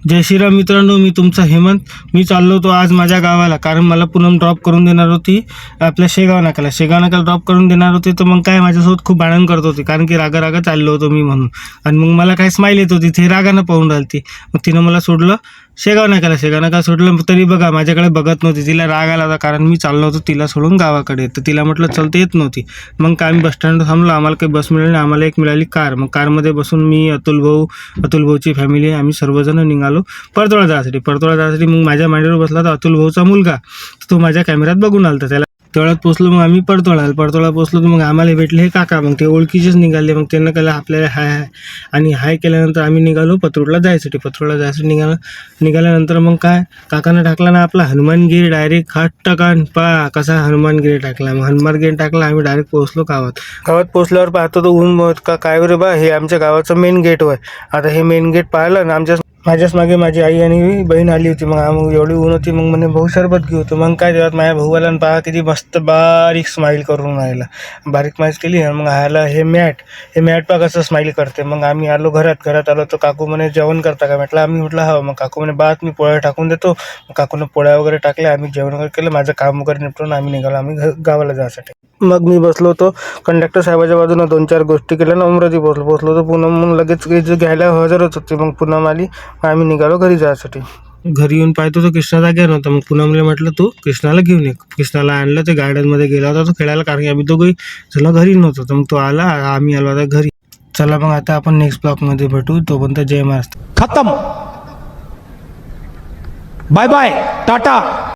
जय श्रीराम मित्रांनो, मी तुमचा हेमंत. मी चाललो होतो आज माझ्या गावाला, कारण मला पूनम ड्रॉप करून देणार होती आपल्या शेगाव नाक्याला ड्रॉप करून देणार होती. तर मग काय माझ्यासोबत खूप भांडण करत होती, कारण की रागा चाललो होतो मी म्हणून. आणि मग मला काय स्माईल येत होती, ती रागानं पाहून राहिली. मग तिनं मला सोडलं शेगाव नाक्याला सोडलं. तरी बघा माझ्याकडे बघत नव्हती. तिला राग आला होता, कारण मी चाललो होतो तिला सोडून गावाकडे. तर तिला म्हटलं चलते येत नव्हती. मग काय आम्ही बसस्टँडवर थांबलो. आम्हाला काही बस मिळाली नाही, आम्हाला एक मिळाली कार. मग कारमध्ये बसून मी, अतुल भाऊची फॅमिली, आम्ही सर्वजण निघालो परतोळा जायसाठी. मग माझ्या मांडीवर बसला तर अतुल भाऊचा मुलगा, तो माझ्या कॅमेऱ्यात बघून आला. त्याला तेवढ्यात पोचलो. मग आम्ही परतोळा पोचलो. तर मग आम्हाला भेटले हे काका. मग ते ओळखीचेच निघाले. मग त्यांना कळलं आपल्याला हाय आणि हाय केल्यानंतर आम्ही निघालो पत्रोडला जायसाठी. निघाल्यानंतर मग काय काकानं टाकला ना आपला हनुमानगिरी डायरेक्ट खट्टकन कसा हनुमानगिरी टाकला. मग हनुमानगिरी टाकला. आम्ही डायरेक्ट पोहोचलो गावात पोहोचल्यावर पाहतो तो ऊन बहुत का काय रे बा, हे आमच्या गावाचं मेन गेट होय. आता हे मेन गेट पाहिलं ना, माझ्याच मागे माझी आई आणि बहीण आली होती. मग एवढी ऊन होती. मग म्हणे भाऊ सरबत घेऊ. तर मग काय तेव्हा माझ्या भाऊला पहा किती मस्त बारीक स्माईल करून राहिला. बारीक स्माईल केली. मग आला हे मॅट पहा कसं स्माईल करते. मग आम्ही आलो घरात आलो तर काकू म्हणे जेवण करता का म्हटलं. आम्ही म्हटलं हा. मग काकू म्हणे बात मी पोळ्या टाकून देतो. मग काकूनं पोळ्या वगैरे टाकल्या. आम्ही जेवण वगैरे केलं. माझं काम वगैरे निपटून आम्ही निघालो आम्ही गावाला जायसाठी. मग मी बसलो होतो कंडक्टर साहेबाच्या बाजूनं. 2-4 गोष्टी केल्या ना अमरावती पोचलो होतो. पुन्हा मग लगेच घ्यायला हजरच होती. मग पुन्हा आली. आम्ही निघालो घरी जायसाठी. घरी येऊन पाहतो तो कृष्णा जाग्या नव्हता. मग पुन्हा म्हटलं तू कृष्णाला घेऊन ये. कृष्णाला आणलं. ते गार्डनमध्ये गेला होता तो खेळायला, कारण की आम्ही दोघंही चला घरी नव्हतो. तर मग तो आला, आम्ही आलो आता घरी. चला मग आता आपण नेक्स्ट ब्लॉगमध्ये भेटू. तोपर्यंत जय महाराष्ट्र. खत्म. Bye bye, Tata.